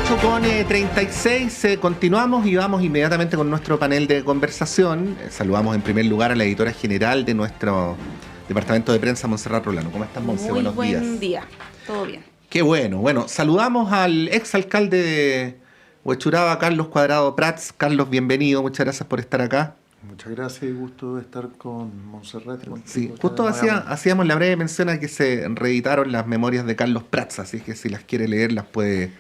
8:36, continuamos y vamos inmediatamente con nuestro panel de conversación. Saludamos en primer lugar a la editora general de nuestro departamento de prensa, Montserrat Rolano. ¿Cómo estás, Monse? Muy Buenos días. buen día, todo bien. Qué bueno. Bueno, saludamos al exalcalde de Huechuraba, Carlos Cuadrado Prats. Carlos, bienvenido, muchas gracias por estar acá. Muchas gracias y gusto de estar con Montserrat. Sí, justo hacíamos la breve mención a que se reeditaron las memorias de Carlos Prats, así que si las quiere leer las puede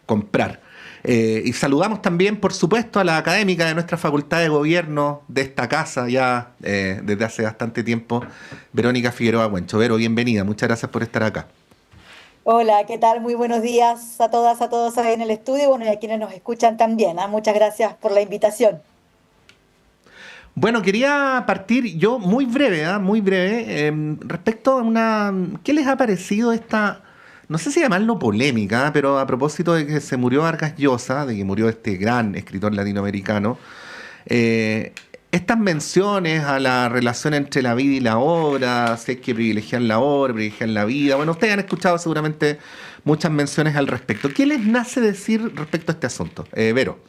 comprar. Y saludamos también, por supuesto, a la académica de nuestra Facultad de Gobierno de esta casa ya desde hace bastante tiempo, Verónica Figueroa Buencho. Vero, bienvenida, muchas gracias por estar acá. Hola, ¿qué tal? Muy buenos días a todas, a todos ahí en el estudio, bueno, y a quienes nos escuchan también. Muchas gracias por la invitación. Bueno, quería partir yo muy breve, respecto a ¿qué les ha parecido esta, no sé si llamarlo polémica, pero a propósito de que se murió Vargas Llosa, de que murió este gran escritor latinoamericano, estas menciones a la relación entre la vida y la obra, si hay que privilegiar la obra, privilegiar la vida? Bueno, ustedes han escuchado seguramente muchas menciones al respecto. ¿Qué les nace decir respecto a este asunto? Vero.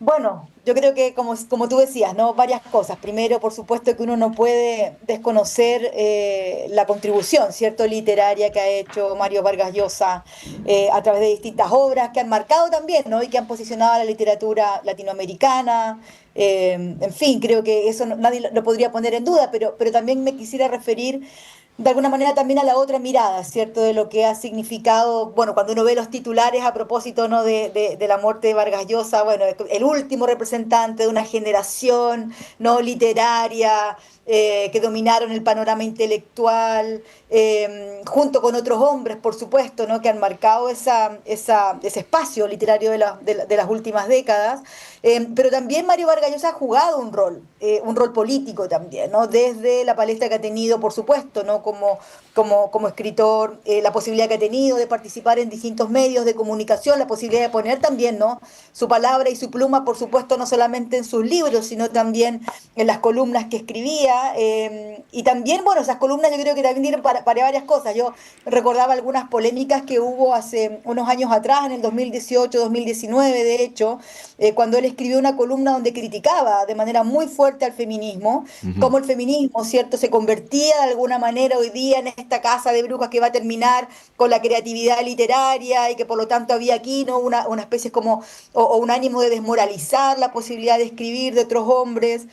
Bueno, yo creo que como tú decías, ¿no? Varias cosas. Primero, por supuesto que uno no puede desconocer la contribución, ¿cierto?, literaria que ha hecho Mario Vargas Llosa a través de distintas obras que han marcado también, ¿no?, y que han posicionado a la literatura latinoamericana. En fin, creo que eso nadie lo podría poner en duda, pero también me quisiera referir de alguna manera también a la otra mirada, ¿cierto?, de lo que ha significado, bueno, cuando uno ve los titulares a propósito, ¿no?, de la muerte de Vargas Llosa, bueno, el último representante de una generación, ¿no?, literaria, que dominaron el panorama intelectual, junto con otros hombres, por supuesto, ¿no?, que han marcado ese espacio literario de las últimas décadas. Pero también Mario Vargas Llosa ha jugado un rol político también, ¿no?, desde la palestra que ha tenido, por supuesto, ¿no?, como escritor, la posibilidad que ha tenido de participar en distintos medios de comunicación, la posibilidad de poner también, ¿no?, su palabra y su pluma, por supuesto, no solamente en sus libros, sino también en las columnas que escribía. Y también, bueno, esas columnas yo creo que también dieron para varias cosas. Yo recordaba algunas polémicas que hubo hace unos años atrás, en el 2018, 2019, de hecho, cuando él escribió una columna donde criticaba de manera muy fuerte al feminismo, cómo el feminismo, ¿cierto?, se convertía de alguna manera hoy día en esta casa de brujas que va a terminar con la creatividad literaria y que por lo tanto había aquí, ¿no?, una especie como, o un ánimo de desmoralizar la posibilidad de escribir de otros hombres.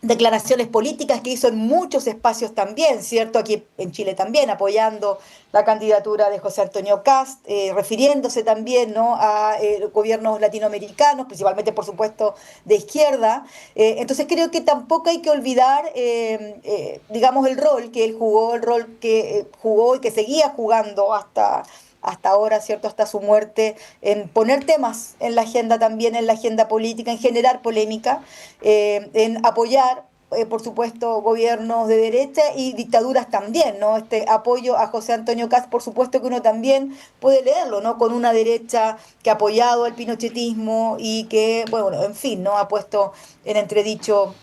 Declaraciones políticas que hizo en muchos espacios también, ¿cierto?, aquí en Chile también, apoyando la candidatura de José Antonio Kast, refiriéndose también, ¿no?, a gobiernos latinoamericanos, principalmente, por supuesto, de izquierda. Entonces creo que tampoco hay que olvidar, digamos, el rol que él jugó, el rol que jugó y que seguía jugando hasta ahora, ¿cierto?, hasta su muerte, en poner temas en la agenda también, en la agenda política, en generar polémica, en apoyar, por supuesto, gobiernos de derecha y dictaduras también, ¿no? Este apoyo a José Antonio Kast, por supuesto que uno también puede leerlo, ¿no?, con una derecha que ha apoyado al pinochetismo y que, bueno, en fin, ¿no?, ha puesto en entredicho,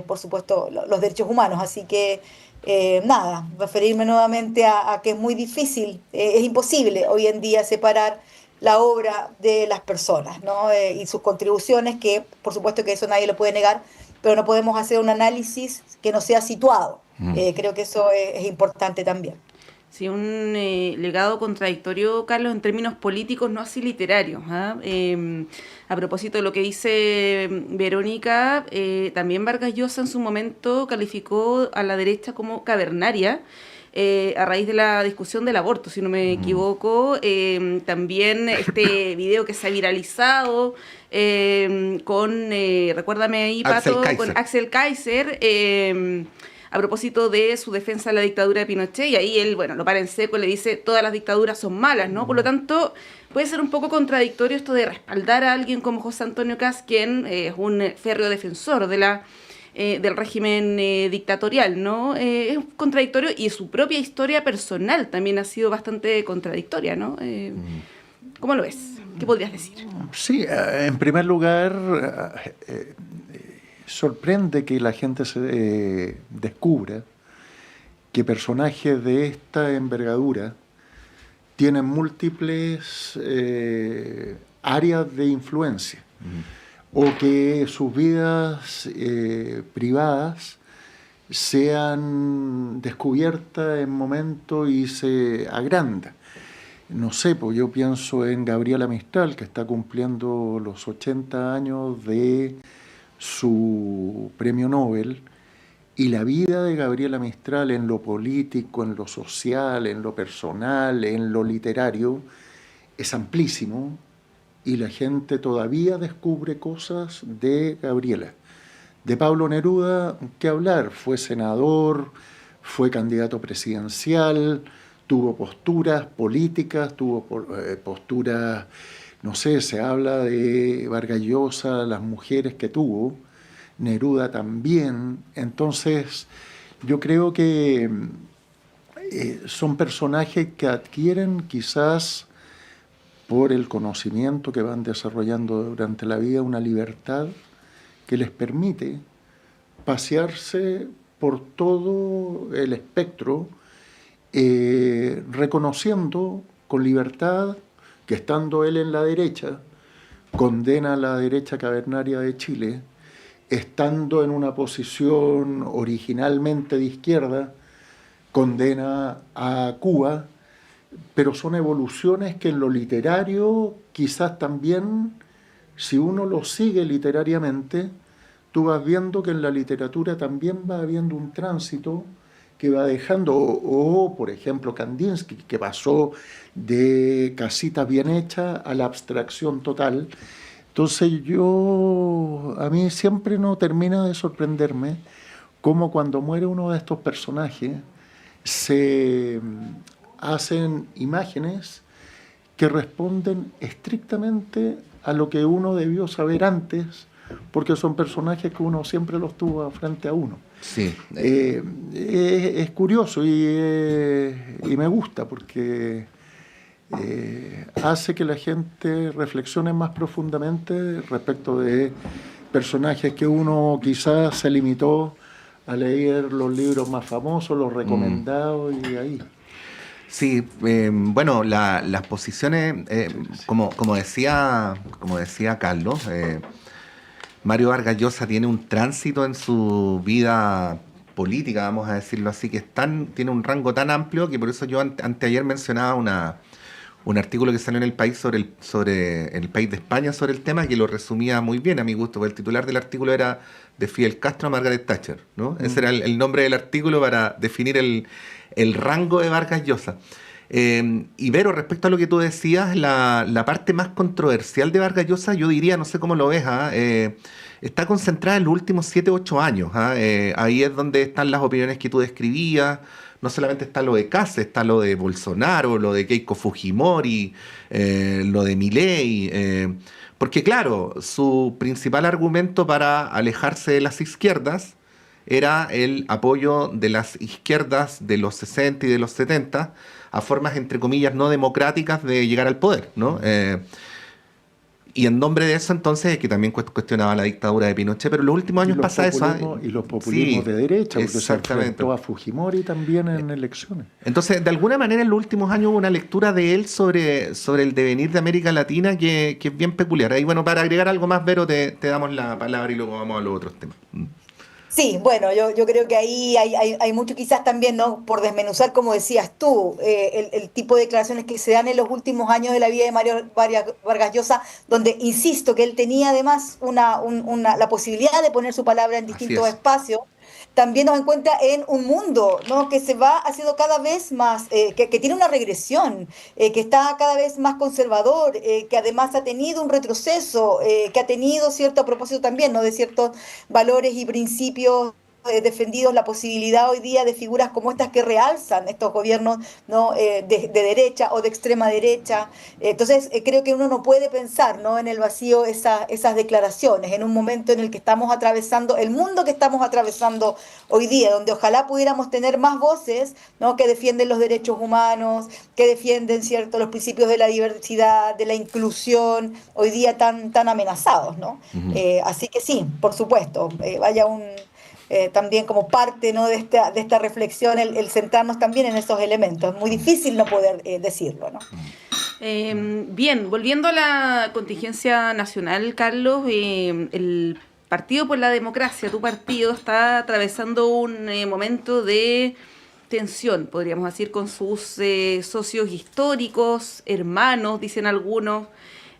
por supuesto, los derechos humanos. Así que nada, referirme nuevamente a que es muy difícil, es imposible hoy en día separar la obra de las personas, ¿no? Y sus contribuciones, que por supuesto que eso nadie lo puede negar, pero no podemos hacer un análisis que no sea situado. Creo que eso es importante también. Sí, un legado contradictorio, Carlos, en términos políticos, no así literarios. A propósito de lo que dice Verónica, también Vargas Llosa en su momento calificó a la derecha como cavernaria, a raíz de la discusión del aborto, si no me equivoco. También este video que se ha viralizado recuérdame ahí, Pato, con Axel Kaiser, a propósito de su defensa de la dictadura de Pinochet, y ahí él, bueno, lo para en seco y le dice todas las dictaduras son malas, ¿no? Por lo tanto, puede ser un poco contradictorio esto de respaldar a alguien como José Antonio Kast, quien es un férreo defensor del régimen dictatorial, ¿no? Es contradictorio, y su propia historia personal también ha sido bastante contradictoria, ¿no? ¿Cómo lo ves? ¿Qué podrías decir? Sí, en primer lugar, sorprende que la gente se descubra que personajes de esta envergadura tienen múltiples áreas de influencia, o que sus vidas privadas sean descubiertas en momentos y se agranda. No sé, pues yo pienso en Gabriela Mistral, que está cumpliendo los 80 años de su premio Nobel, y la vida de Gabriela Mistral en lo político, en lo social, en lo personal, en lo literario, es amplísimo, y la gente todavía descubre cosas de Gabriela. De Pablo Neruda, ¿qué hablar? Fue senador, fue candidato presidencial, tuvo posturas políticas, tuvo posturas, no sé, se habla de Vargas Llosa, las mujeres que tuvo, Neruda también. Entonces, yo creo que son personajes que adquieren quizás por el conocimiento que van desarrollando durante la vida una libertad que les permite pasearse por todo el espectro, reconociendo con libertad que, estando él en la derecha, condena a la derecha cavernaria de Chile, estando en una posición originalmente de izquierda, condena a Cuba, pero son evoluciones que en lo literario quizás también, si uno lo sigue literariamente, tú vas viendo que en la literatura también va habiendo un tránsito que va dejando, o por ejemplo Kandinsky, que pasó de casitas bien hechas a la abstracción total. Entonces a mí siempre no termina de sorprenderme cómo cuando muere uno de estos personajes se hacen imágenes que responden estrictamente a lo que uno debió saber antes, porque son personajes que uno siempre los tuvo frente a uno. Sí. Es curioso y me gusta porque hace que la gente reflexione más profundamente respecto de personajes que uno quizás se limitó a leer los libros más famosos, los recomendados y ahí. Sí, bueno, las posiciones, como decía Carlos, Mario Vargas Llosa tiene un tránsito en su vida política, vamos a decirlo así, que tiene un rango tan amplio que por eso yo anteayer mencionaba un artículo que salió en El País sobre el país de España sobre el tema, que lo resumía muy bien a mi gusto, porque el titular del artículo era de Fidel Castro a Margaret Thatcher, ¿no? Ese era el nombre del artículo para definir el rango de Vargas Llosa. Y Vero, respecto a lo que tú decías, la parte más controversial de Vargas Llosa, yo diría, no sé cómo lo ves, está concentrada en los últimos 7 u 8 años. Ahí es donde están las opiniones que tú describías. No solamente está lo de Kase, está lo de Bolsonaro, lo de Keiko Fujimori, lo de Milei. Porque claro, su principal argumento para alejarse de las izquierdas era el apoyo de las izquierdas de los 60 y de los 70 a formas, entre comillas, no democráticas de llegar al poder, ¿no? Y en nombre de eso, entonces, que también cuestionaba la dictadura de Pinochet, pero en los últimos años pasa eso. Y los populismos de derecha, porque se exactamente. enfrentó a Fujimori también en elecciones. Entonces, de alguna manera, en los últimos años hubo una lectura de él sobre el devenir de América Latina que es bien peculiar. Ahí, bueno, para agregar algo más, Vero, te damos la palabra y luego vamos a los otros temas. Sí, bueno, yo creo que ahí hay mucho quizás también, ¿no? Por desmenuzar, como decías tú, el tipo de declaraciones que se dan en los últimos años de la vida de Mario Vargas Llosa, donde insisto que él tenía además la posibilidad de poner su palabra en distintos espacios. También nos encuentra en un mundo, ¿no? Que se va haciendo cada vez más, que tiene una regresión, que está cada vez más conservador, que además ha tenido un retroceso, que ha tenido cierto, a propósito también, ¿no? De ciertos valores y principios defendidos, la posibilidad hoy día de figuras como estas que realzan estos gobiernos, ¿no? De derecha o de extrema derecha. Entonces creo que uno no puede pensar, ¿no? En el vacío esas declaraciones, en un momento en el que estamos atravesando, el mundo que estamos atravesando hoy día, donde ojalá pudiéramos tener más voces, ¿no? Que defienden los derechos humanos, que defienden, ¿cierto?, los principios de la diversidad, de la inclusión, hoy día tan amenazados, ¿no? Así que sí, por supuesto, vaya también como parte, ¿no?, de esta reflexión, el centrarnos también en esos elementos. Es muy difícil no poder decirlo, ¿no? Bien, volviendo a la contingencia nacional, Carlos, el Partido por la Democracia, tu partido, está atravesando un momento de tensión, podríamos decir, con sus socios históricos, hermanos, dicen algunos.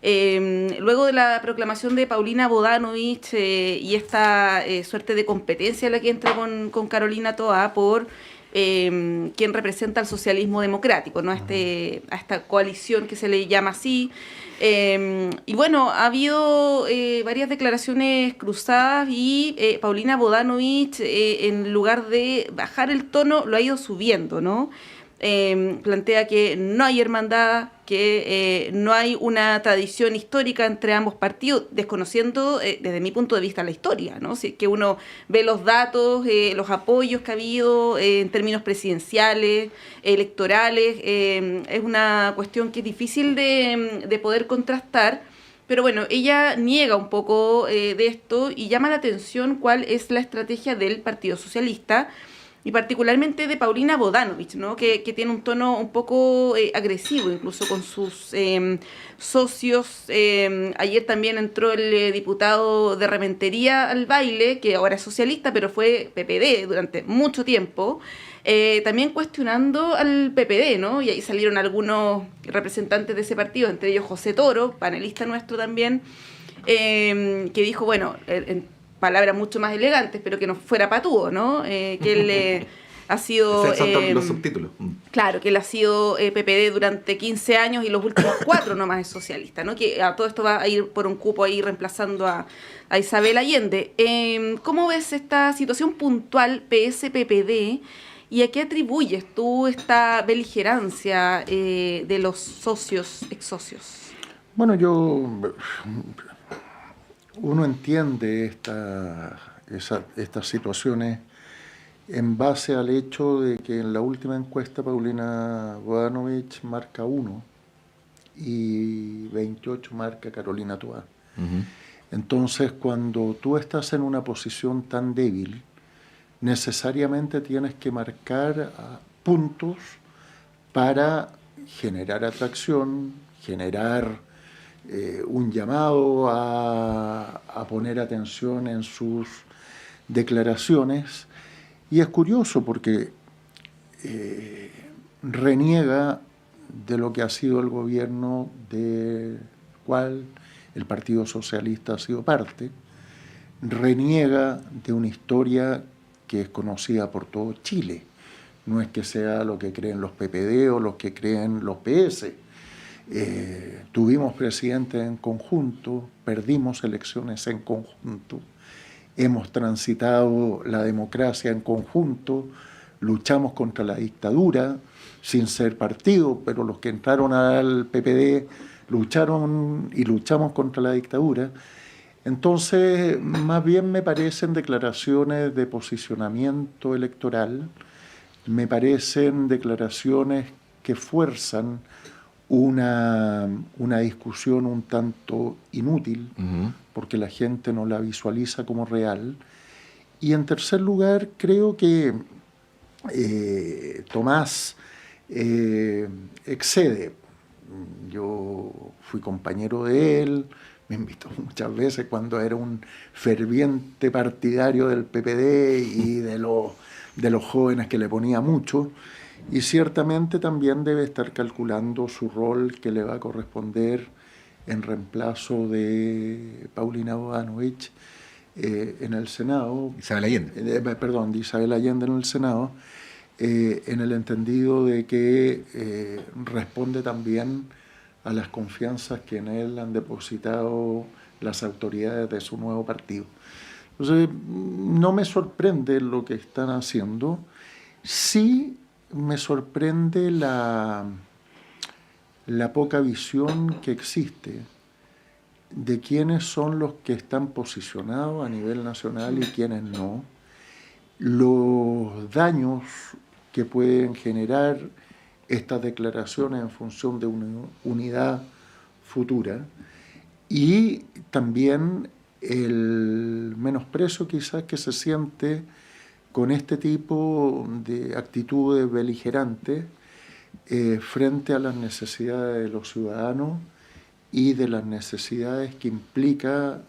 Luego de la proclamación de Paulina Bodanovich y esta suerte de competencia en la que entra con Carolina Toá por quien representa al socialismo democrático, ¿no? A esta coalición que se le llama así. Y bueno, ha habido varias declaraciones cruzadas y Paulina Bodanovich, en lugar de bajar el tono, lo ha ido subiendo, ¿no? Plantea que no hay hermandad, que no hay una tradición histórica entre ambos partidos, desconociendo desde mi punto de vista la historia, ¿no? Si es que uno ve los datos, los apoyos que ha habido en términos presidenciales, electorales, es una cuestión que es difícil de poder contrastar. Pero bueno, ella niega un poco de esto y llama la atención cuál es la estrategia del Partido Socialista, y particularmente de Paulina Bodanovich, ¿no? Que tiene un tono un poco agresivo, incluso con sus socios. Ayer también entró el diputado de Rementería al baile, que ahora es socialista, pero fue PPD durante mucho tiempo, también cuestionando al PPD, ¿no? Y ahí salieron algunos representantes de ese partido, entre ellos José Toro, panelista nuestro también, que dijo, bueno, palabras mucho más elegantes, pero que no fuera patúo, ¿no? Que él ha sido... Son los subtítulos. Claro, que él ha sido PPD durante 15 años y los últimos 4 nomás es socialista, ¿no? Que a todo esto va a ir por un cupo ahí reemplazando a Isabel Allende. ¿Cómo ves esta situación puntual PS-PPD y a qué atribuyes tú esta beligerancia de los socios, ex-socios? Bueno, uno entiende estas situaciones en base al hecho de que en la última encuesta Paulina Bodanovich marca 1 y 28 marca Carolina Toá. Uh-huh. Entonces, cuando tú estás en una posición tan débil, necesariamente tienes que marcar puntos para generar atracción, generar un llamado a poner atención en sus declaraciones. Y es curioso porque reniega de lo que ha sido el gobierno del cual el Partido Socialista ha sido parte, reniega de una historia que es conocida por todo Chile. No es que sea lo que creen los PPD o los que creen los PS. Tuvimos presidentes en conjunto, perdimos elecciones en conjunto, hemos transitado la democracia en conjunto, luchamos contra la dictadura sin ser partido, pero los que entraron al PPD luchamos contra la dictadura. Entonces, más bien me parecen declaraciones de posicionamiento electoral, me parecen declaraciones que fuerzan una discusión un tanto inútil, uh-huh, porque la gente no la visualiza como real. Y en tercer lugar, creo que Tomás excede. Yo fui compañero de él, me invitó muchas veces cuando era un ferviente partidario del PPD y de los jóvenes que le ponía mucho. Y ciertamente también debe estar calculando su rol que le va a corresponder en reemplazo de Paulina Bodanovich en el Senado. Isabel Allende. De Isabel Allende en el Senado, en el entendido de que responde también a las confianzas que en él han depositado las autoridades de su nuevo partido. Entonces, no me sorprende lo que están haciendo. Sí me sorprende la poca visión que existe de quiénes son los que están posicionados a nivel nacional y quiénes no, los daños que pueden generar estas declaraciones en función de una unidad futura y también el menosprecio quizás que se siente con este tipo de actitudes beligerantes frente a las necesidades de los ciudadanos y de las necesidades que implica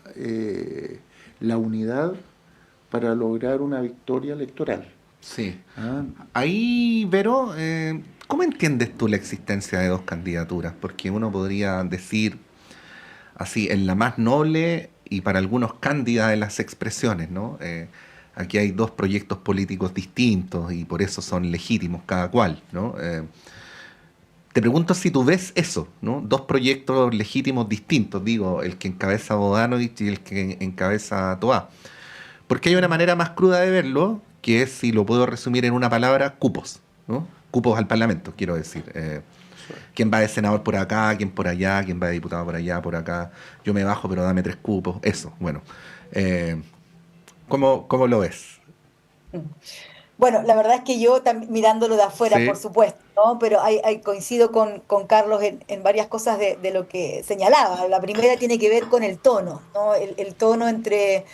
la unidad para lograr una victoria electoral. Sí. Ahí, Vero, ¿cómo entiendes tú la existencia de dos candidaturas? Porque uno podría decir así, en la más noble y para algunos cándida de las expresiones, ¿no? Aquí hay dos proyectos políticos distintos y por eso son legítimos cada cual, ¿no? Te pregunto si tú ves eso, ¿no? Dos proyectos legítimos distintos, digo, el que encabeza Bodanovich y el que encabeza Toá. Porque hay una manera más cruda de verlo, que es, si lo puedo resumir en una palabra, cupos, ¿no? Cupos al Parlamento, quiero decir. ¿Quién va de senador por acá? ¿Quién por allá? ¿Quién va de diputado por allá, por acá? Yo me bajo, pero dame 3 cupos. Eso, bueno. ¿Cómo lo ves? Bueno, la verdad es que yo mirándolo de afuera, Sí. por supuesto, ¿no? Pero coincido con Carlos en varias cosas de lo que señalaba. La primera tiene que ver con el tono, ¿no? El tono entre,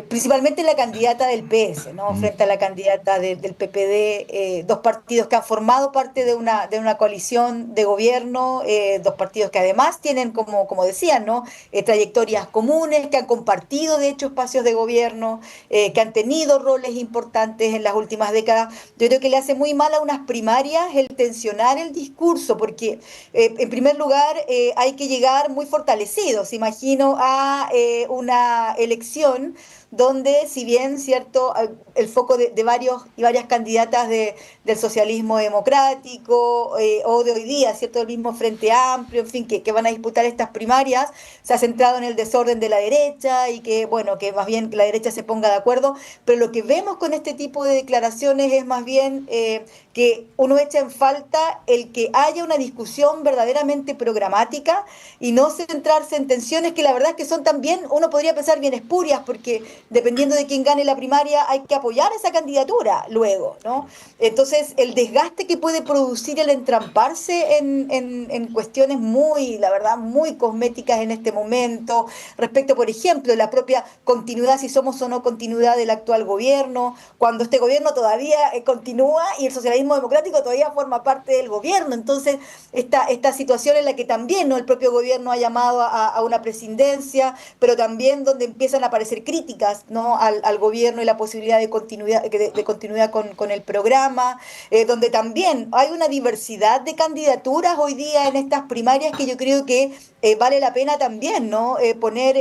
principalmente la candidata del PS, ¿no? Frente a la candidata del PPD, dos partidos que han formado parte de una coalición de gobierno, dos partidos que además tienen, como decían, ¿no? Trayectorias comunes, que han compartido, de hecho, espacios de gobierno, que han tenido roles importantes en las últimas décadas. Yo creo que le hace muy mal a unas primarias el tensionar el discurso, porque en primer lugar hay que llegar muy fortalecidos, imagino, a una elección donde, si bien, cierto, el foco de varios y varias candidatas del socialismo democrático o de hoy día, cierto, del mismo Frente Amplio, en fin, que van a disputar estas primarias, se ha centrado en el desorden de la derecha y que, bueno, que más bien la derecha se ponga de acuerdo, pero lo que vemos con este tipo de declaraciones es más bien que uno echa en falta el que haya una discusión verdaderamente programática y no centrarse en tensiones que la verdad es que son también, uno podría pensar, bien espurias, porque dependiendo de quién gane la primaria hay que apoyar esa candidatura luego, ¿no? Entonces, el desgaste que puede producir el entramparse en cuestiones muy, la verdad, muy cosméticas en este momento, respecto, por ejemplo, la propia continuidad, si somos o no continuidad del actual gobierno, cuando este gobierno todavía continúa y el socialismo democrático todavía forma parte del gobierno. Entonces, esta situación en la que también, ¿no?, el propio gobierno ha llamado a una presidencia, pero también donde empiezan a aparecer críticas, ¿no?, al gobierno y la posibilidad de continuidad con el programa, donde también hay una diversidad de candidaturas hoy día en estas primarias que yo creo que vale la pena también, ¿no?, poner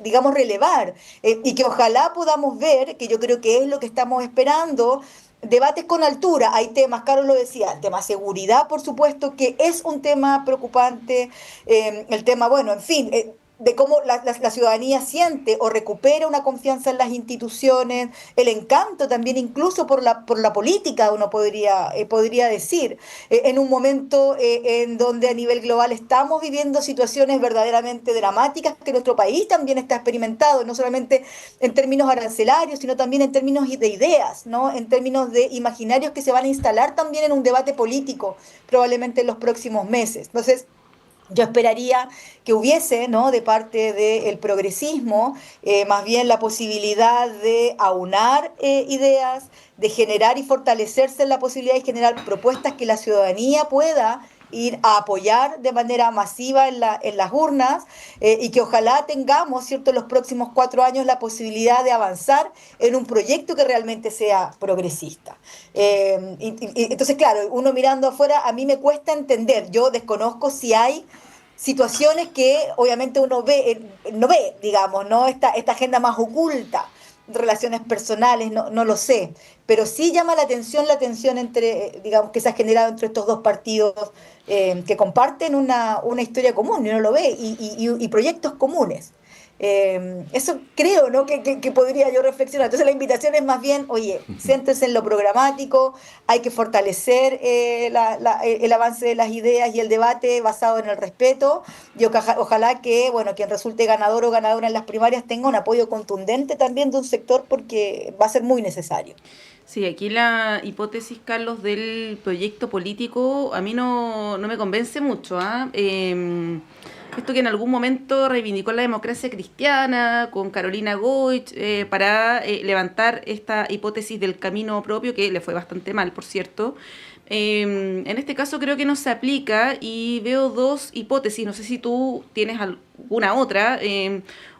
digamos, relevar, y que ojalá podamos ver, que yo creo que es lo que estamos esperando, debates con altura. Hay temas, Carlos lo decía, el tema seguridad, por supuesto, que es un tema preocupante, el tema, bueno, en fin, de cómo la ciudadanía siente o recupera una confianza en las instituciones, el encanto también incluso por la política, uno podría decir, en un momento en donde a nivel global estamos viviendo situaciones verdaderamente dramáticas que nuestro país también está experimentando, no solamente en términos arancelarios, sino también en términos de ideas, ¿no?, en términos de imaginarios que se van a instalar también en un debate político, probablemente en los próximos meses. Entonces, yo esperaría que hubiese, ¿no?, de parte del progresismo, más bien la posibilidad de aunar ideas, de generar y fortalecerse en la posibilidad de generar propuestas que la ciudadanía pueda ir a apoyar de manera masiva en las urnas, y que ojalá tengamos, ¿cierto?, en los próximos 4 años la posibilidad de avanzar en un proyecto que realmente sea progresista. Entonces, claro, uno mirando afuera, a mí me cuesta entender, yo desconozco si hay situaciones que obviamente uno no ve, digamos, ¿no?, esta agenda más oculta, relaciones personales, no lo sé, pero sí llama la atención entre, digamos, que se ha generado entre estos dos partidos que comparten una historia común, y uno lo ve, y proyectos comunes. Eso creo, ¿no?, que podría yo reflexionar. Entonces la invitación es más bien, oye, céntrense en lo programático, hay que fortalecer el avance de las ideas y el debate basado en el respeto, y ojalá que, bueno, quien resulte ganador o ganadora en las primarias tenga un apoyo contundente también de un sector, porque va a ser muy necesario. Sí, aquí la hipótesis, Carlos, del proyecto político a mí no me convence mucho, ¿ah? esto que en algún momento reivindicó la democracia cristiana con Carolina Goich para levantar esta hipótesis del camino propio, que le fue bastante mal, por cierto. En este caso creo que no se aplica y veo dos hipótesis, no sé si tú tienes alguna otra.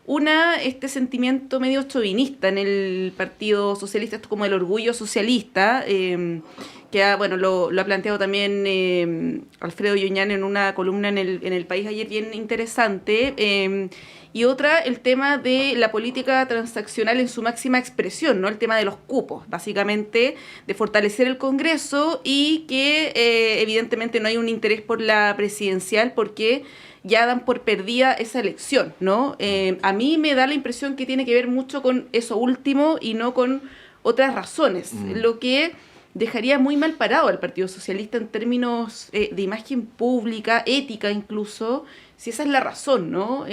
Una, este sentimiento medio chauvinista en el Partido Socialista, esto como el orgullo socialista, que bueno, lo ha planteado también Alfredo Yoñán en una columna en el País ayer bien interesante. Y otra, el tema de la política transaccional en su máxima expresión, ¿no? El tema de los cupos, básicamente de fortalecer el Congreso y que evidentemente no hay un interés por la presidencial porque ya dan por perdida esa elección, ¿no? A mí me da la impresión que tiene que ver mucho con eso último y no con otras razones, lo que dejaría muy mal parado al Partido Socialista en términos de imagen pública, ética incluso, si esa es la razón, ¿no?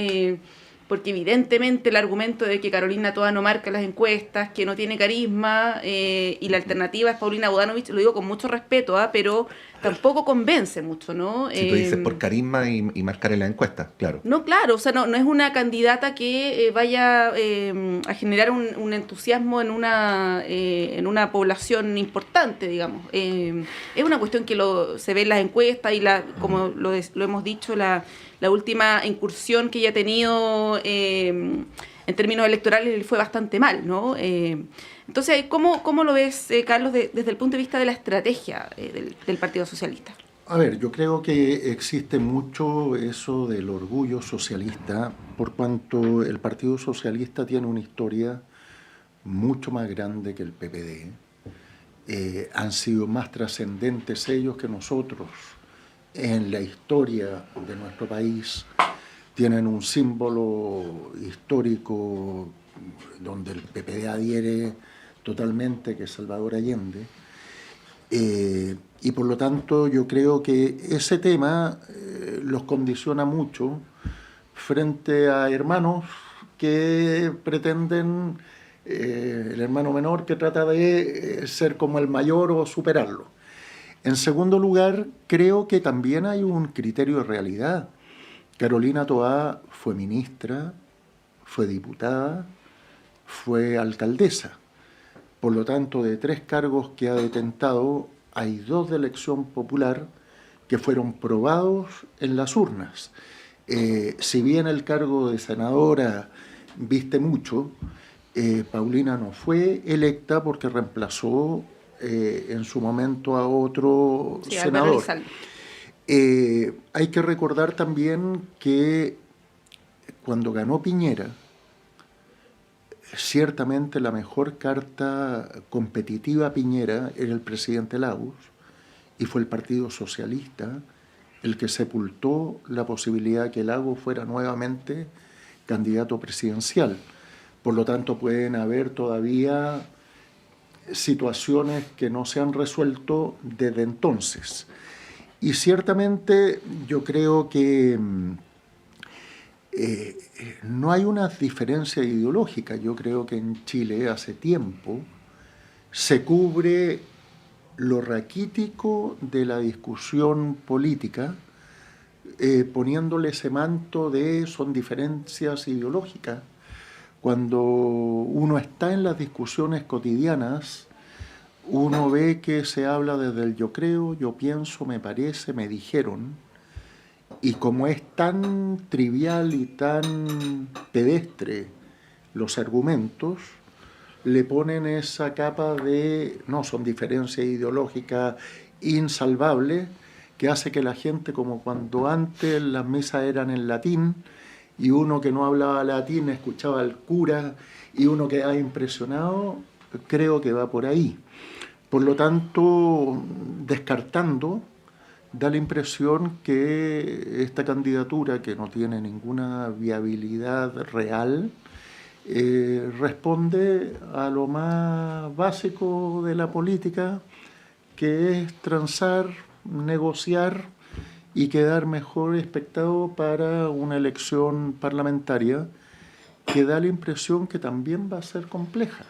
Porque evidentemente el argumento de que Carolina Toa no marca las encuestas, que no tiene carisma, y la alternativa es Paulina Bodanovich, lo digo con mucho respeto, pero tampoco convence mucho, ¿no? Si tú dices por carisma y marcar en la encuesta, claro. No, claro, o sea, no es una candidata que vaya a generar un entusiasmo en una población importante, digamos. Es una cuestión que se ve en las encuestas y como lo hemos dicho, la última incursión que ella ha tenido en términos electorales le fue bastante mal, ¿no? Entonces, ¿cómo lo ves, Carlos, desde el punto de vista de la estrategia del Partido Socialista? A ver, yo creo que existe mucho eso del orgullo socialista, por cuanto el Partido Socialista tiene una historia mucho más grande que el PPD. Han sido más trascendentes ellos que nosotros en la historia de nuestro país. Tienen un símbolo histórico donde el PPD adhiere totalmente, que es Salvador Allende. Y por lo tanto yo creo que ese tema los condiciona mucho frente a hermanos que pretenden, el hermano menor que trata de ser como el mayor o superarlo. En segundo lugar, creo que también hay un criterio de realidad. Carolina Toa fue ministra, fue diputada, fue alcaldesa. Por lo tanto, de 3 cargos que ha detentado, hay 2 de elección popular que fueron probados en las urnas. Si bien el cargo de senadora viste mucho, Paulina no fue electa porque reemplazó en su momento a otro senador. Hay que recordar también que cuando ganó Piñera, ciertamente la mejor carta competitiva a Piñera era el presidente Lagos, y fue el Partido Socialista el que sepultó la posibilidad de que Lagos fuera nuevamente candidato presidencial. Por lo tanto, pueden haber todavía situaciones que no se han resuelto desde entonces. Y ciertamente yo creo que no hay una diferencia ideológica. Yo creo que en Chile hace tiempo se cubre lo raquítico de la discusión política poniéndole ese manto de son diferencias ideológicas. Cuando uno está en las discusiones cotidianas, uno ve que se habla desde el yo creo, yo pienso, me parece, me dijeron, y como es tan trivial y tan pedestre los argumentos, le ponen esa capa de, no, son diferencias ideológicas insalvables, que hace que la gente, como cuando antes las misas eran en latín, y uno que no hablaba latín escuchaba al cura y uno quedaba impresionado, creo que va por ahí. Por lo tanto, descartando, da la impresión que esta candidatura, que no tiene ninguna viabilidad real, responde a lo más básico de la política, que es transar, negociar y quedar mejor expectado para una elección parlamentaria que da la impresión que también va a ser compleja.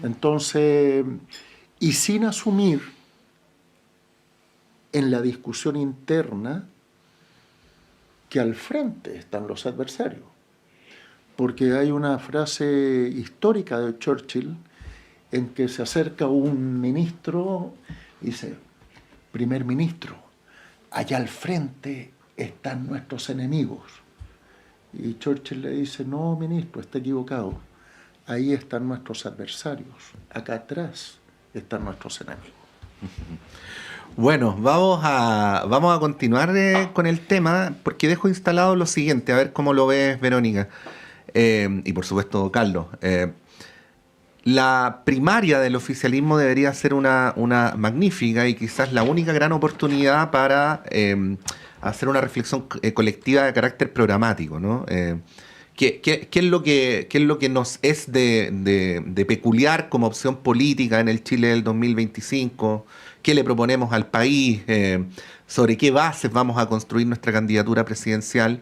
Entonces, y sin asumir en la discusión interna que al frente están los adversarios. Porque hay una frase histórica de Churchill en que se acerca un ministro y dice: primer ministro, allá al frente están nuestros enemigos. Y Churchill le dice: no, ministro, está equivocado. Ahí están nuestros adversarios. Acá atrás están nuestros enemigos. Bueno, vamos a continuar con el tema, porque dejo instalado lo siguiente, a ver cómo lo ves, Verónica. Y por supuesto, Carlos. La primaria del oficialismo debería ser una magnífica y quizás la única gran oportunidad para hacer una reflexión colectiva de carácter programático, ¿no? ¿Qué es lo que nos es de peculiar como opción política en el Chile del 2025? ¿Qué le proponemos al país? ¿Sobre qué bases vamos a construir nuestra candidatura presidencial?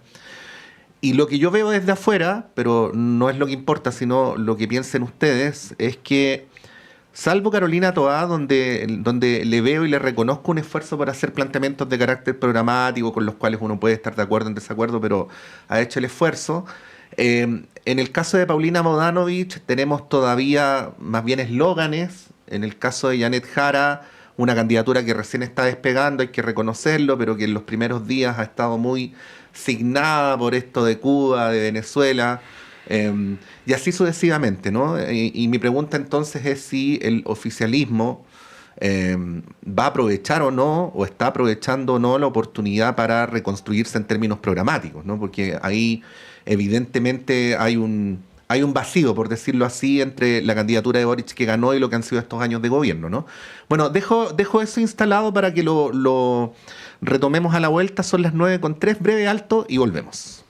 Y lo que yo veo desde afuera, pero no es lo que importa, sino lo que piensen ustedes, es que, salvo Carolina Toá, donde le veo y le reconozco un esfuerzo para hacer planteamientos de carácter programático con los cuales uno puede estar de acuerdo o en desacuerdo, pero ha hecho el esfuerzo. En el caso de Paulina Bodanovich tenemos todavía más bien eslóganes. En el caso de Janet Jara, una candidatura que recién está despegando, hay que reconocerlo, pero que en los primeros días ha estado muy signada por esto de Cuba, de Venezuela, y así sucesivamente, ¿no? Y mi pregunta entonces es si el oficialismo va a aprovechar o no, o está aprovechando o no la oportunidad para reconstruirse en términos programáticos, ¿no? Porque ahí evidentemente hay un vacío, por decirlo así, entre la candidatura de Boric que ganó y lo que han sido estos años de gobierno, ¿no? Bueno, dejo eso instalado para que lo retomemos a la vuelta. Son las 9:03, breve alto y volvemos.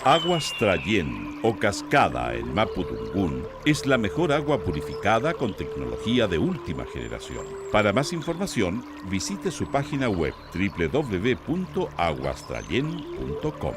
Aguas Trayén o Cascada en Mapudungún es la mejor agua purificada con tecnología de última generación. Para más información, visite su página web www.aguastrayen.com.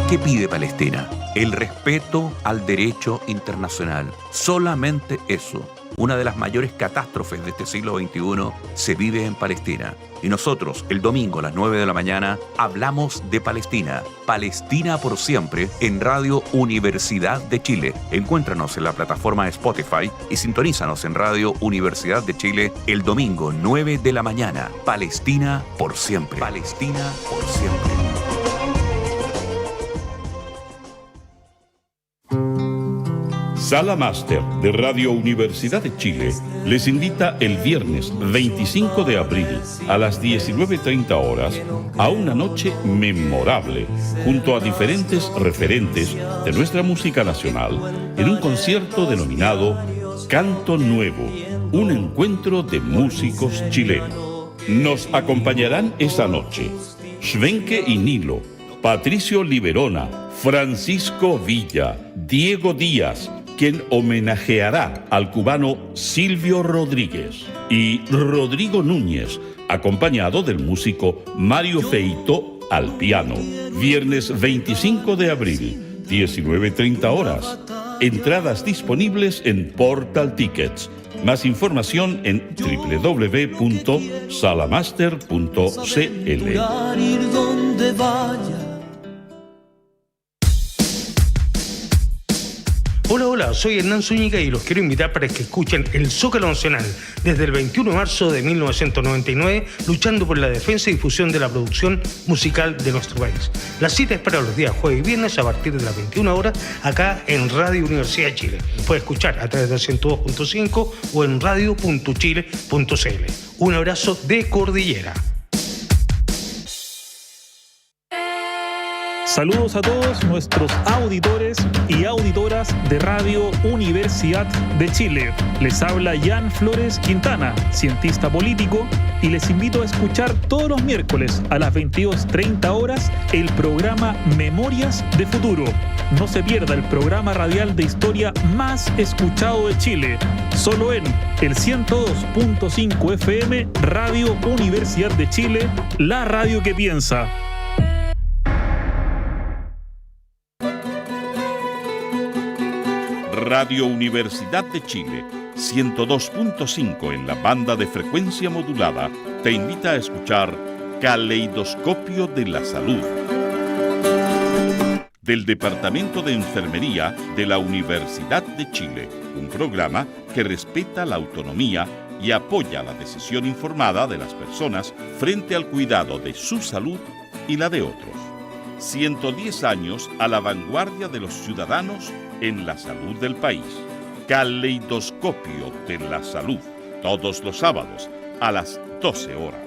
¿Qué pide Palestina? El respeto al derecho internacional. Solamente eso. Una de las mayores catástrofes de este siglo XXI se vive en Palestina. Y nosotros, el domingo a las 9 de la mañana, hablamos de Palestina. Palestina por siempre en Radio Universidad de Chile. Encuéntranos en la plataforma de Spotify y sintonízanos en Radio Universidad de Chile el domingo 9 de la mañana. Palestina por siempre. Palestina por siempre. Sala Máster de Radio Universidad de Chile les invita el viernes 25 de abril a las 19:30 horas a una noche memorable junto a diferentes referentes de nuestra música nacional en un concierto denominado Canto Nuevo, un encuentro de músicos chilenos. Nos acompañarán esa noche Schwenke y Nilo, Patricio Liberona, Francisco Villa, Diego Díaz, quien homenajeará al cubano Silvio Rodríguez, y Rodrigo Núñez, acompañado del músico Mario Feito al piano. Viernes 25 de abril, 19:30 horas. Entradas disponibles en Portal Tickets. Más información en www.salamaster.cl. Hola, soy Hernán Zúñiga y los quiero invitar para que escuchen el Zócalo Nacional desde el 21 de marzo de 1999, luchando por la defensa y difusión de la producción musical de nuestro país. La cita es para los días jueves y viernes a partir de las 21 horas acá en Radio Universidad de Chile. Puede escuchar a través del 102.5 o en radio.chile.cl. Un abrazo de Cordillera. Saludos a todos nuestros auditores y auditoras de Radio Universidad de Chile. Les habla Jan Flores Quintana, cientista político, y les invito a escuchar todos los miércoles a las 22:30 horas el programa Memorias de Futuro, No se pierda el programa radial de historia más escuchado de Chile, solo en el 102.5 FM Radio Universidad de Chile, la radio que piensa. Radio Universidad de Chile, 102.5 en la banda de frecuencia modulada, te invita a escuchar Caleidoscopio de la Salud, del Departamento de Enfermería de la Universidad de Chile, un programa que respeta la autonomía y apoya la decisión informada de las personas frente al cuidado de su salud y la de otros. 110 años a la vanguardia de los ciudadanos en la salud del país. Caleidoscopio de la Salud, todos los sábados a las 12 horas.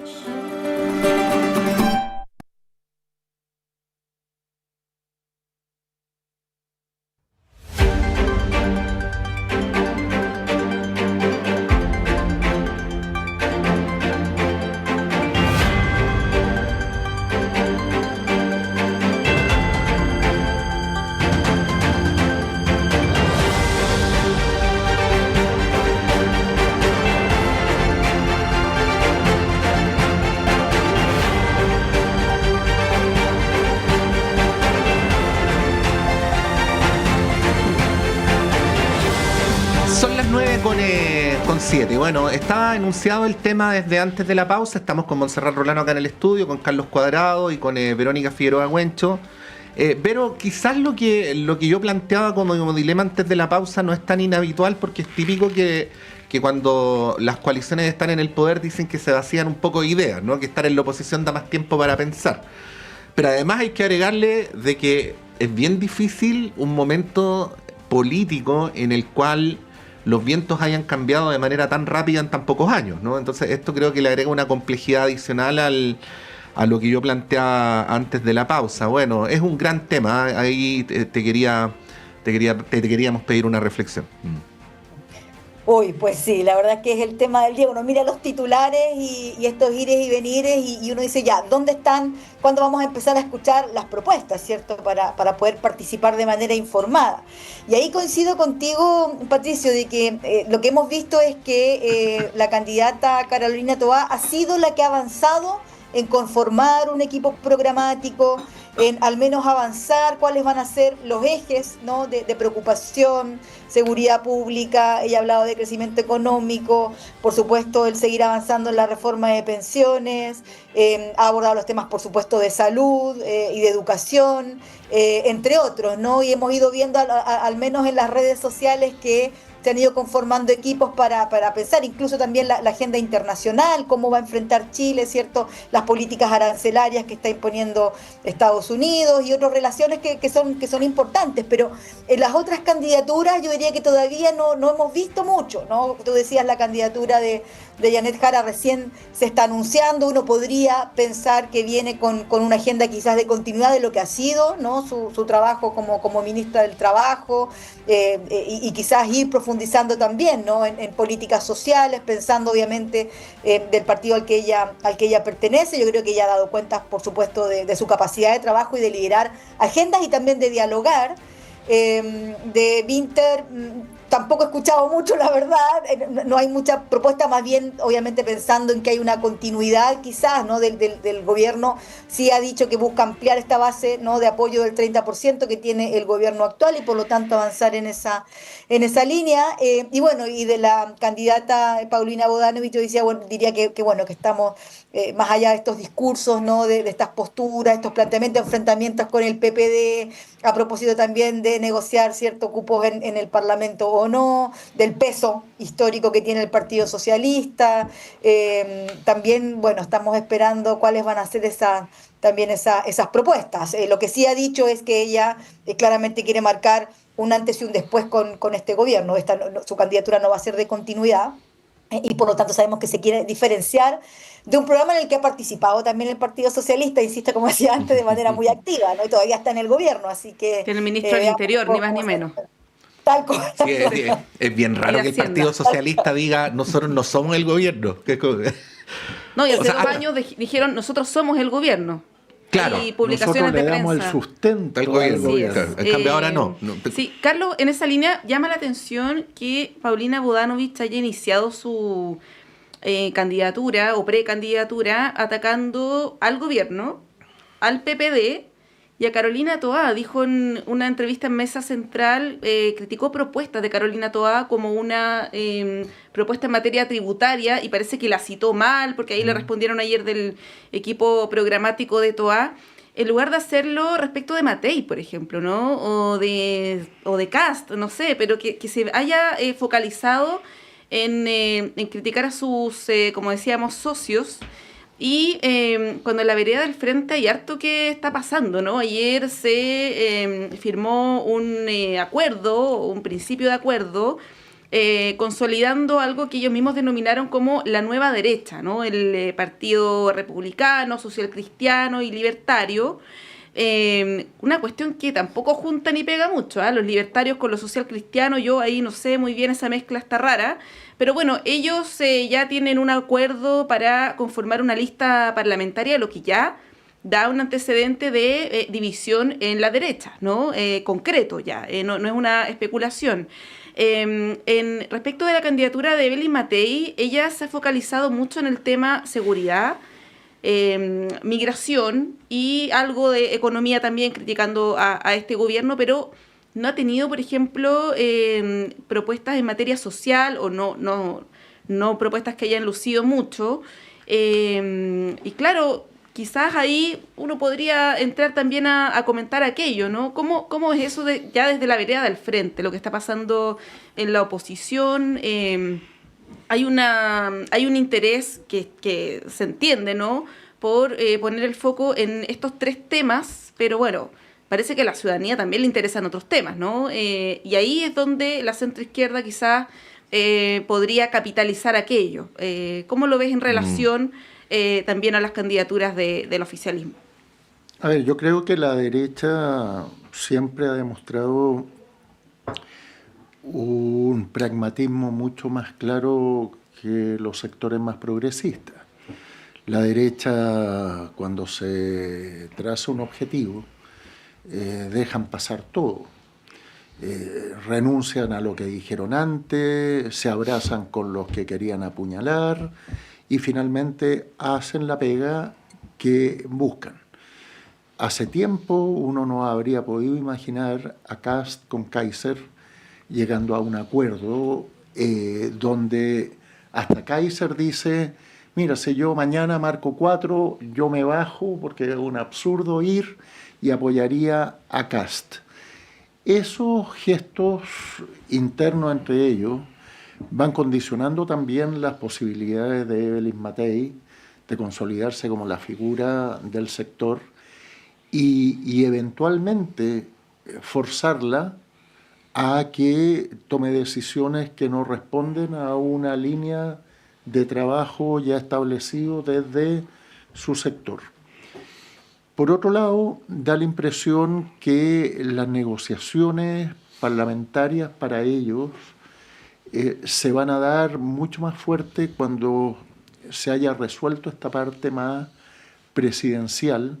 Con 7. Bueno, estaba enunciado el tema desde antes de la pausa. Estamos con Montserrat Rolano acá en el estudio, con Carlos Cuadrado y con Verónica Figueroa Güencho. Pero quizás lo que yo planteaba como dilema antes de la pausa no es tan inhabitual, porque es típico que cuando las coaliciones están en el poder dicen que se vacían un poco de ideas, ¿no? Que estar en la oposición da más tiempo para pensar. Pero además hay que agregarle de que es bien difícil un momento político en el cual los vientos hayan cambiado de manera tan rápida en tan pocos años, ¿no? Entonces esto creo que le agrega una complejidad adicional a lo que yo planteaba antes de la pausa. Bueno, es un gran tema, ahí te queríamos pedir una reflexión. Uy, pues sí, la verdad es que es el tema del día. Uno mira los titulares y estos ires y venires y uno dice ya, ¿dónde están? ¿Cuándo vamos a empezar a escuchar las propuestas, cierto? Para poder participar de manera informada. Y ahí coincido contigo, Patricio, de que lo que hemos visto es que la candidata Carolina Toá ha sido la que ha avanzado en conformar un equipo programático, en al menos avanzar cuáles van a ser los ejes, ¿no? de preocupación, seguridad pública. Ella ha hablado de crecimiento económico, por supuesto el seguir avanzando en la reforma de pensiones, ha abordado los temas por supuesto de salud y de educación, entre otros, ¿no? Y hemos ido viendo al menos en las redes sociales que se han ido conformando equipos para pensar incluso también la agenda internacional, cómo va a enfrentar Chile, ¿cierto? Las políticas arancelarias que está imponiendo Estados Unidos y otras relaciones que son importantes, pero en las otras candidaturas yo diría que todavía no hemos visto mucho, ¿no? Tú decías la candidatura de Janet Jara recién se está anunciando, uno podría pensar que viene con una agenda quizás de continuidad de lo que ha sido, ¿no? Su trabajo como ministra del Trabajo, y quizás ir profundizando también, ¿no? en políticas sociales, pensando obviamente del partido al que ella pertenece. Yo creo que ella ha dado cuenta, por supuesto, de su capacidad de trabajo y de liderar agendas y también de dialogar. De Winter tampoco he escuchado mucho, la verdad, no hay mucha propuesta, más bien obviamente pensando en que hay una continuidad quizás, ¿no? del gobierno. Sí ha dicho que busca ampliar esta base, ¿no? de apoyo del 30% que tiene el gobierno actual y por lo tanto avanzar en esa línea. Y bueno, y de la candidata Paulina Bodanovich yo diría que estamos más allá de estos discursos, ¿no? de estas posturas, estos planteamientos, enfrentamientos con el PPD, a propósito también de negociar ciertos cupos en el Parlamento o no, del peso histórico que tiene el Partido Socialista. También, bueno, estamos esperando cuáles van a ser esas propuestas. Lo que sí ha dicho es que ella claramente quiere marcar un antes y un después con este gobierno. Su candidatura no va a ser de continuidad. Y por lo tanto sabemos que se quiere diferenciar de un programa en el que ha participado también el Partido Socialista, insisto, como decía antes, de manera muy activa, ¿no? Y todavía está en el gobierno, así que... Tiene el ministro del Interior, ni más ni menos. Tal cual. Sí, es bien raro que el Partido Socialista diga, nosotros no somos el gobierno. No, y hace 2 años dijeron, nosotros somos el gobierno. Claro, hay publicaciones de prensa. Nosotros le damos el sustento al gobierno. gobierno. En cambio ahora no. Sí, Carlos, en esa línea llama la atención que Paulina Bodanovich haya iniciado su candidatura o precandidatura atacando al gobierno, al PPD y a Carolina Toá. Dijo en una entrevista en Mesa Central, criticó propuestas de Carolina Toá como una propuesta en materia tributaria y parece que la citó mal, porque ahí le respondieron ayer del equipo programático de Toá, en lugar de hacerlo respecto de Matei, por ejemplo, ¿no? O de Kast, no sé, pero que se haya focalizado en criticar a sus, como decíamos, socios. Y cuando en la vereda del frente hay harto que está pasando, ¿no? Ayer se firmó un acuerdo, un principio de acuerdo, consolidando algo que ellos mismos denominaron como la nueva derecha, ¿no? El Partido Republicano, Social Cristiano y Libertario. Una cuestión que tampoco junta ni pega mucho, ¿eh? Los libertarios con los social cristianos, yo ahí no sé muy bien, esa mezcla está rara, pero bueno, ellos ya tienen un acuerdo para conformar una lista parlamentaria, lo que ya da un antecedente de división en la derecha, ¿no? Concreto ya, no es una especulación. Respecto de la candidatura de Evelyn Matei, ella se ha focalizado mucho en el tema seguridad, migración y algo de economía también, criticando a este gobierno, pero no ha tenido, por ejemplo, propuestas en materia social o no propuestas que hayan lucido mucho. Y claro, quizás ahí uno podría entrar también a comentar aquello, ¿no? ¿Cómo es eso ya desde la vereda del frente, lo que está pasando en la oposición? Hay un interés que se entiende, ¿no?, por poner el foco en estos tres temas, pero bueno, parece que a la ciudadanía también le interesan otros temas, ¿no? Y ahí es donde la centroizquierda quizás podría capitalizar aquello. ¿Cómo lo ves en relación también a las candidaturas del oficialismo? A ver, yo creo que la derecha siempre ha demostrado un pragmatismo mucho más claro que los sectores más progresistas. La derecha, cuando se traza un objetivo, dejan pasar todo. Renuncian a lo que dijeron antes, se abrazan con los que querían apuñalar y finalmente hacen la pega que buscan. Hace tiempo uno no habría podido imaginar a Kast con Kaiser llegando a un acuerdo donde hasta Kaiser dice: mira, si yo mañana marco 4, yo me bajo porque es un absurdo ir y apoyaría a Kast. Esos gestos internos entre ellos van condicionando también las posibilidades de Evelyn Matei de consolidarse como la figura del sector y eventualmente forzarla a que tome decisiones que no responden a una línea de trabajo ya establecido desde su sector. Por otro lado, da la impresión que las negociaciones parlamentarias para ellos se van a dar mucho más fuerte cuando se haya resuelto esta parte más presidencial,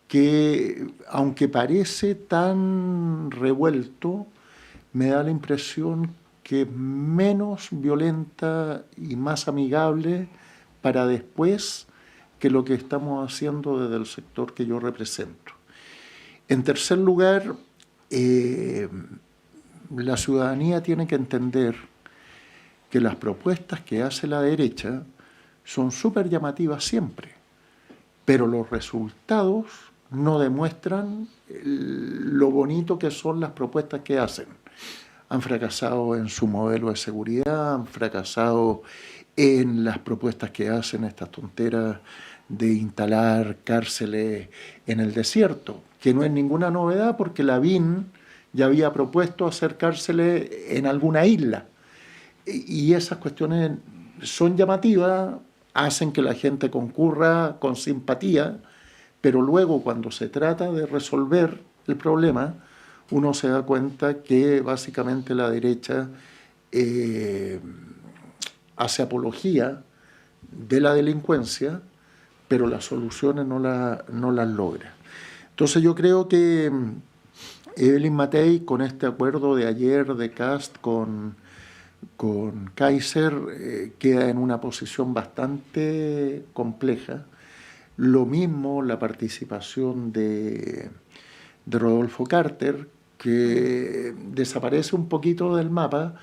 que aunque parece tan revuelto, me da la impresión que es menos violenta y más amigable para después que lo que estamos haciendo desde el sector que yo represento. En tercer lugar, la ciudadanía tiene que entender que las propuestas que hace la derecha son súper llamativas siempre, pero los resultados no demuestran lo bonito que son las propuestas que hacen. Han fracasado en su modelo de seguridad, han fracasado en las propuestas que hacen, estas tonteras de instalar cárceles en el desierto, que no es ninguna novedad porque Lavín ya había propuesto hacer cárceles en alguna isla. Y esas cuestiones son llamativas, hacen que la gente concurra con simpatía, pero luego cuando se trata de resolver el problema, uno se da cuenta que básicamente la derecha hace apología de la delincuencia, pero las soluciones no las logra. Entonces yo creo que Evelyn Matei, con este acuerdo de ayer de Kast con Kaiser, queda en una posición bastante compleja. Lo mismo la participación de Rodolfo Carter, que desaparece un poquito del mapa,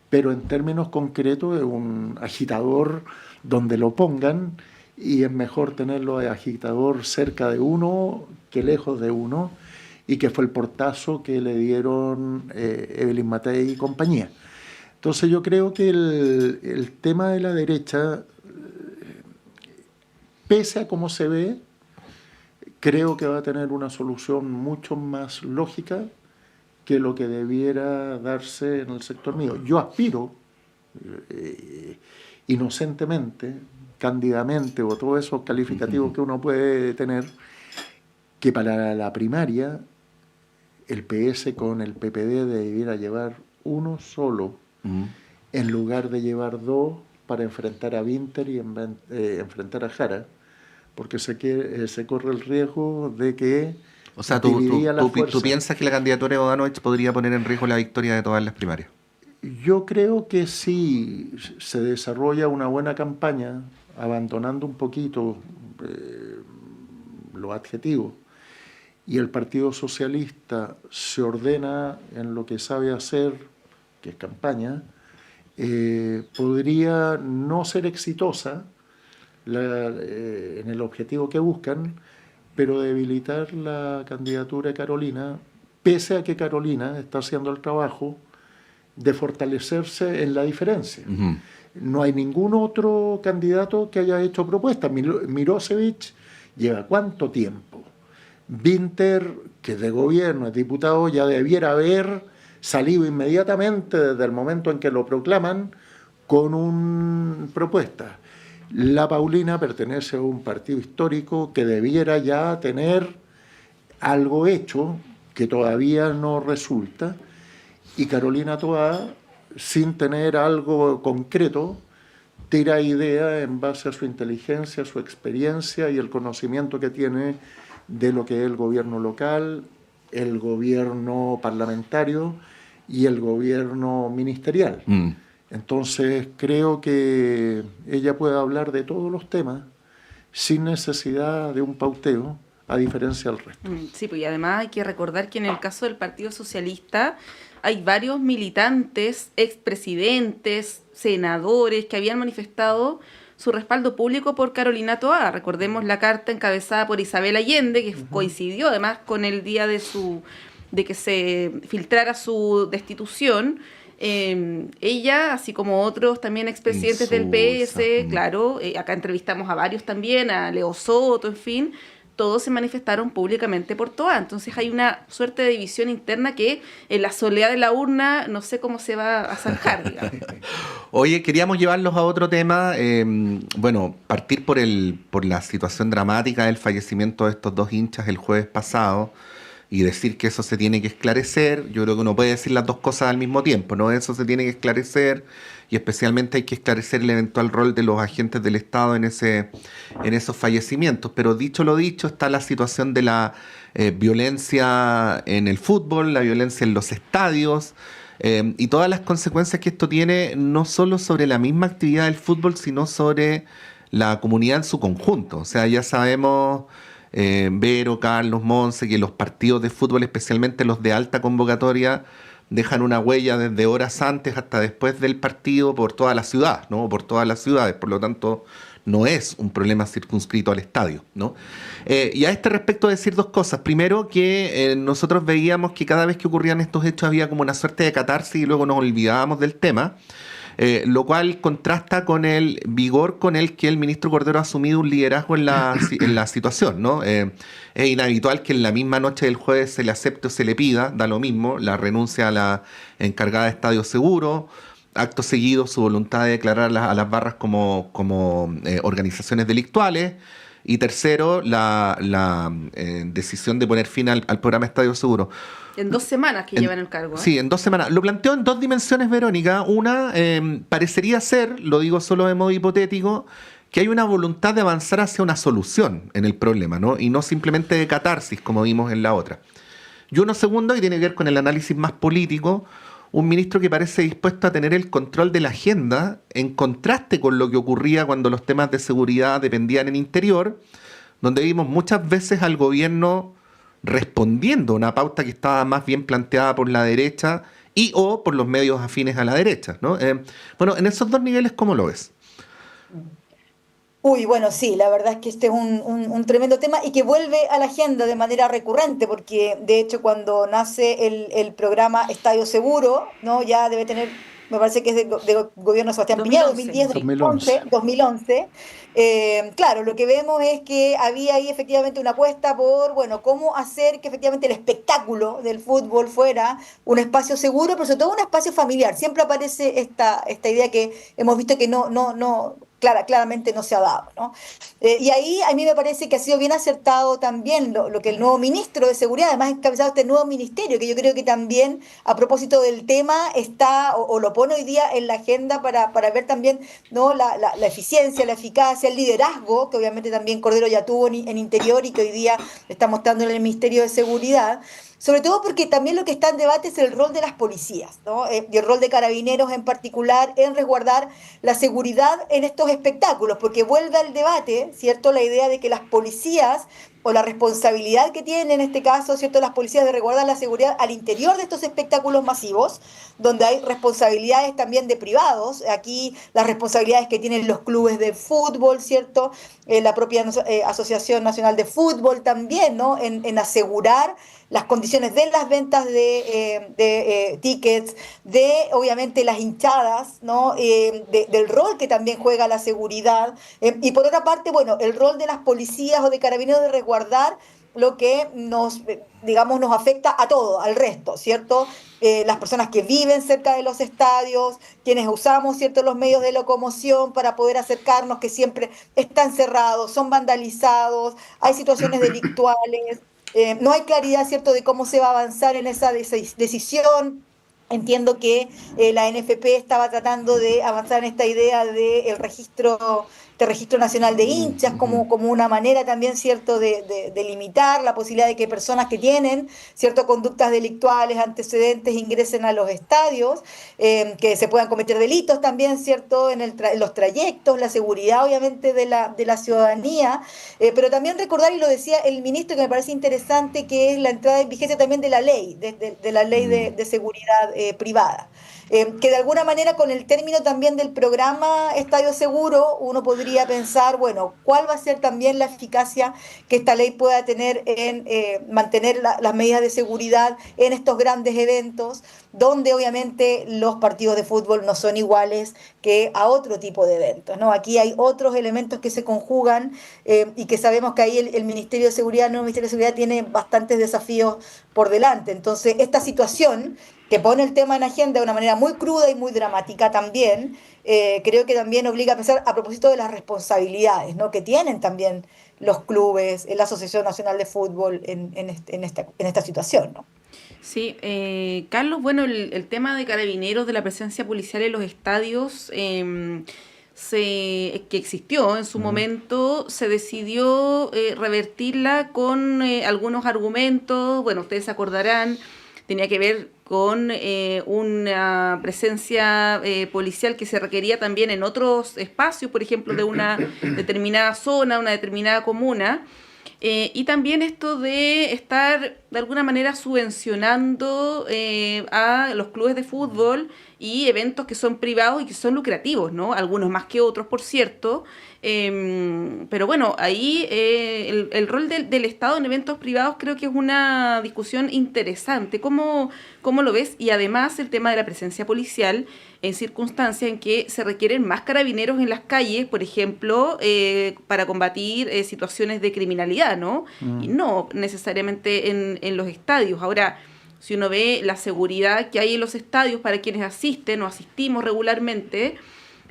pero en términos concretos es un agitador donde lo pongan, y es mejor tenerlo de agitador cerca de uno que lejos de uno, y que fue el portazo que le dieron Evelyn Matei y compañía. Entonces yo creo que el tema de la derecha, pese a cómo se ve, creo que va a tener una solución mucho más lógica que lo que debiera darse en el sector mío. Yo aspiro, inocentemente, cándidamente, o todos esos calificativos que uno puede tener, que para la primaria el PS con el PPD debiera llevar uno solo, en lugar de llevar dos para enfrentar a Winter y enfrentar a Jara, porque se corre el riesgo de que... O sea, ¿tú piensas que la candidatura de Bodanovich podría poner en riesgo la victoria de todas las primarias? Yo creo que si se desarrolla una buena campaña, abandonando un poquito los adjetivos, y el Partido Socialista se ordena en lo que sabe hacer, que es campaña, podría no ser exitosa en el objetivo que buscan, pero debilitar la candidatura de Carolina, pese a que Carolina está haciendo el trabajo de fortalecerse en la diferencia. No hay ningún otro candidato que haya hecho propuestas. Mirosevic lleva ¿cuánto tiempo? Winter, que es de gobierno, es diputado, ya debiera haber salido inmediatamente desde el momento en que lo proclaman con una propuesta. La Paulina pertenece a un partido histórico que debiera ya tener algo hecho que todavía no resulta, y Carolina Toá, sin tener algo concreto, tira idea en base a su inteligencia, su experiencia y el conocimiento que tiene de lo que es el gobierno local, el gobierno parlamentario y el gobierno ministerial. Entonces creo que ella puede hablar de todos los temas sin necesidad de un pauteo, a diferencia del resto. Sí, pues y además hay que recordar que en el caso del Partido Socialista hay varios militantes, expresidentes, senadores que habían manifestado su respaldo público por Carolina Toá. Recordemos la carta encabezada por Isabel Allende, que coincidió además con el día de que se filtrara su destitución. Ella, así como otros también expresidentes del PS, claro, acá entrevistamos a varios también, a Leo Soto, en fin, todos se manifestaron públicamente por Toá. Entonces hay una suerte de división interna que en la soledad de la urna no sé cómo se va a zanjar, digamos. Oye, queríamos llevarlos a otro tema, partir por la situación dramática del fallecimiento de estos dos hinchas el jueves pasado, y decir que eso se tiene que esclarecer. Yo creo que uno puede decir las dos cosas al mismo tiempo, ¿no? Eso se tiene que esclarecer, y especialmente hay que esclarecer el eventual rol de los agentes del Estado en esos fallecimientos. Pero dicho lo dicho, está la situación de la violencia en el fútbol, la violencia en los estadios, y todas las consecuencias que esto tiene, no solo sobre la misma actividad del fútbol, sino sobre la comunidad en su conjunto. O sea, ya sabemos... Vero, Carlos, Monse, que los partidos de fútbol, especialmente los de alta convocatoria, dejan una huella desde horas antes hasta después del partido por toda la ciudad, ¿no? Por todas las ciudades, por lo tanto no es un problema circunscrito al estadio, ¿no? Y a este respecto decir dos cosas. Primero, que nosotros veíamos que cada vez que ocurrían estos hechos había como una suerte de catarsis y luego nos olvidábamos del tema. Lo cual contrasta con el vigor con el que el ministro Cordero ha asumido un liderazgo en la situación, ¿no? Es inhabitual que en la misma noche del jueves se le acepte o se le pida, da lo mismo, la renuncia a la encargada de Estadio Seguro, acto seguido su voluntad de declarar a las barras como organizaciones delictuales, y tercero, la decisión de poner fin al programa Estadio Seguro. En 2 semanas que llevan el cargo. Sí, en 2 semanas. Lo planteo en 2 dimensiones, Verónica. Una, parecería ser, lo digo solo de modo hipotético, que hay una voluntad de avanzar hacia una solución en el problema, ¿no? Y no simplemente de catarsis, como vimos en la otra. Y uno segundo, y tiene que ver con el análisis más político, un ministro que parece dispuesto a tener el control de la agenda, en contraste con lo que ocurría cuando los temas de seguridad dependían en Interior, donde vimos muchas veces al gobierno respondiendo a una pauta que estaba más bien planteada por la derecha y o por los medios afines a la derecha, ¿no? Bueno, en esos dos niveles, ¿cómo lo ves? Uy, bueno, sí, la verdad es que este es un tremendo tema y que vuelve a la agenda de manera recurrente, porque de hecho cuando nace el programa Estadio Seguro, ¿no? Ya debe tener, me parece que es de gobierno de Sebastián Piñera, 2011. Claro, lo que vemos es que había ahí efectivamente una apuesta por, bueno, cómo hacer que efectivamente el espectáculo del fútbol fuera un espacio seguro, pero sobre todo un espacio familiar. Siempre aparece esta idea que hemos visto que claramente no se ha dado, ¿no? Y ahí a mí me parece que ha sido bien acertado también lo que el nuevo ministro de Seguridad, además encabezado este nuevo ministerio, que yo creo que también a propósito del tema está o lo pone hoy día en la agenda para ver también, ¿no? la eficiencia, la eficacia, el liderazgo, que obviamente también Cordero ya tuvo en Interior y que hoy día está mostrando en el Ministerio de Seguridad. Sobre todo porque también lo que está en debate es el rol de las policías, ¿no? Y el rol de carabineros en particular en resguardar la seguridad en estos espectáculos, porque vuelve al debate, ¿cierto?, la idea de que las policías o la responsabilidad que tienen en este caso, ¿cierto?, las policías de resguardar la seguridad al interior de estos espectáculos masivos, donde hay responsabilidades también de privados, aquí las responsabilidades que tienen los clubes de fútbol, ¿cierto?, la propia Asociación Nacional de Fútbol también, ¿no?, en asegurar las condiciones de las ventas de tickets, de obviamente las hinchadas, ¿no? Del rol que también juega la seguridad, y por otra parte, bueno, el rol de las policías o de carabineros de resguardar lo que nos afecta a todo, al resto, ¿cierto? Las personas que viven cerca de los estadios, quienes usamos, ¿cierto?, los medios de locomoción para poder acercarnos, que siempre están cerrados, son vandalizados, hay situaciones delictuales. No hay claridad, ¿cierto?, de cómo se va a avanzar en esa decisión. Entiendo que la NFP estaba tratando de avanzar en esta idea del registro nacional de hinchas como una manera también, ¿cierto?, de limitar la posibilidad de que personas que tienen, ¿cierto?, conductas delictuales, antecedentes, ingresen a los estadios, que se puedan cometer delitos también, ¿cierto?, en los trayectos, la seguridad obviamente de la ciudadanía, pero también recordar, y lo decía el ministro, que me parece interesante, que es la entrada en vigencia también de la ley, de la ley de seguridad privada. Que de alguna manera con el término también del programa Estadio Seguro uno podría pensar, bueno, ¿cuál va a ser también la eficacia que esta ley pueda tener en mantener las medidas de seguridad en estos grandes eventos, donde obviamente los partidos de fútbol no son iguales que a otro tipo de eventos, ¿no? Aquí hay otros elementos que se conjugan y que sabemos que ahí el Ministerio de Seguridad, el nuevo Ministerio de Seguridad, tiene bastantes desafíos por delante. Entonces, esta situación que pone el tema en agenda de una manera muy cruda y muy dramática también, creo que también obliga a pensar a propósito de las responsabilidades, ¿no?, que tienen también los clubes, la Asociación Nacional de Fútbol en esta situación, ¿no? Sí, Carlos, bueno, el tema de carabineros, de la presencia policial en los estadios, que existió en su momento, se decidió revertirla con algunos argumentos. Bueno, ustedes se acordarán, tenía que ver con una presencia policial que se requería también en otros espacios, por ejemplo, de una determinada zona, una determinada comuna. Y también esto de estar de alguna manera subvencionando a los clubes de fútbol y eventos que son privados y que son lucrativos, ¿no? Algunos más que otros, por cierto. Pero bueno, ahí el rol del Estado en eventos privados creo que es una discusión interesante. ¿Cómo lo ves? Y además el tema de la presencia policial en circunstancias en que se requieren más carabineros en las calles, por ejemplo, para combatir situaciones de criminalidad, ¿no? Y no necesariamente en los estadios. Ahora, si uno ve la seguridad que hay en los estadios para quienes asisten o asistimos regularmente,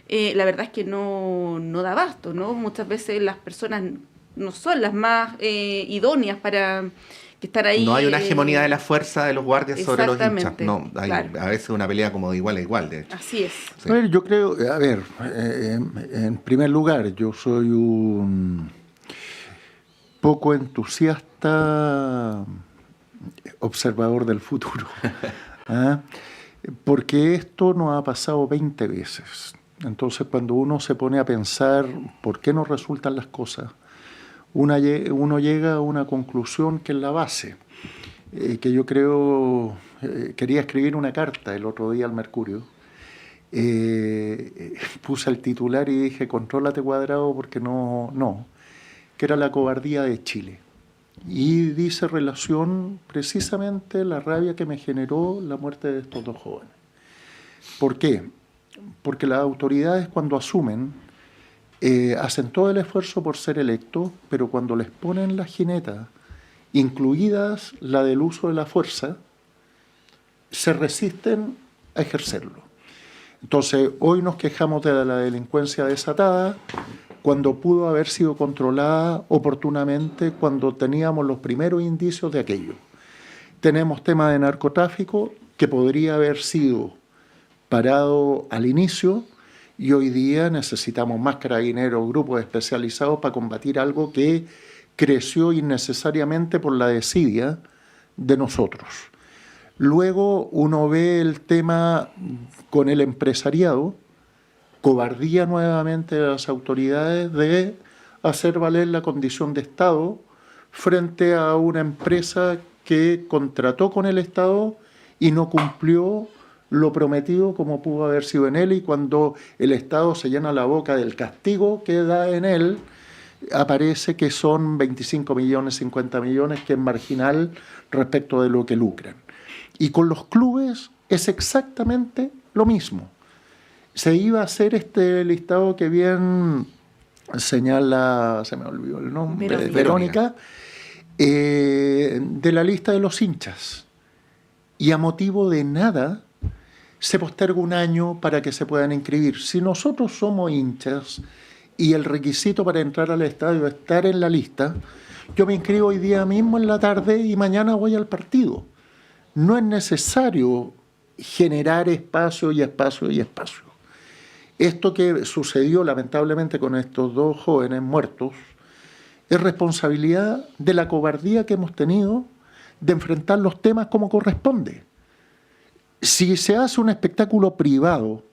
la verdad es que no da abasto, ¿no? Muchas veces las personas no son las más idóneas para estar ahí. No hay una hegemonía de la fuerza de los guardias sobre los hinchas. No, hay claro. a veces una pelea como de igual a igual, de hecho. Así es. Sí. A ver, yo creo, en primer lugar, yo soy un poco entusiasta observador del futuro. ¿Ah? Porque esto nos ha pasado 20 veces. Entonces, cuando uno se pone a pensar por qué no resultan las cosas, uno llega a una conclusión que es la base, que yo creo, quería escribir una carta el otro día al Mercurio, puse el titular y dije, contrólate Cuadrado porque no, que era la cobardía de Chile. Y dice relación precisamente la rabia que me generó la muerte de estos dos jóvenes. ¿Por qué? Porque las autoridades cuando asumen hacen todo el esfuerzo por ser electos, pero cuando les ponen las jinetas, incluidas la del uso de la fuerza, se resisten a ejercerlo. Entonces, hoy nos quejamos de la delincuencia desatada, cuando pudo haber sido controlada oportunamente cuando teníamos los primeros indicios de aquello. Tenemos tema de narcotráfico que podría haber sido parado al inicio y hoy día necesitamos más carabineros, grupos especializados para combatir algo que creció innecesariamente por la desidia de nosotros. Luego uno ve el tema con el empresariado, cobardía nuevamente de las autoridades de hacer valer la condición de Estado frente a una empresa que contrató con el Estado y no cumplió lo prometido como pudo haber sido en él, y cuando el Estado se llena la boca del castigo que da en él, aparece que son 25 millones, 50 millones, que es marginal respecto de lo que lucran. Y con los clubes es exactamente lo mismo. Se iba a hacer este listado que bien señala, se me olvidó el nombre, Verónica, de la lista de los hinchas. Y a motivo de nada se posterga un año para que se puedan inscribir. Si nosotros somos hinchas y el requisito para entrar al estadio es estar en la lista, yo me inscribo hoy día mismo en la tarde y mañana voy al partido. No es necesario generar espacio y espacio y espacio. Esto que sucedió lamentablemente con estos dos jóvenes muertos es responsabilidad de la cobardía que hemos tenido de enfrentar los temas como corresponde. Si se hace un espectáculo privado,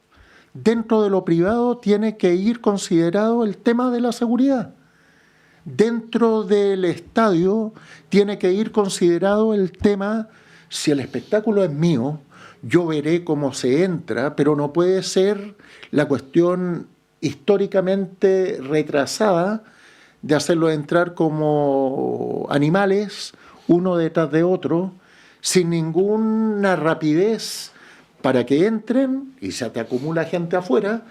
dentro de lo privado tiene que ir considerado el tema de la seguridad. Dentro del estadio tiene que ir considerado el tema, si el espectáculo es mío, yo veré cómo se entra, pero no puede ser la cuestión históricamente retrasada de hacerlo entrar como animales, uno detrás de otro, sin ninguna rapidez para que entren y se te acumula gente afuera,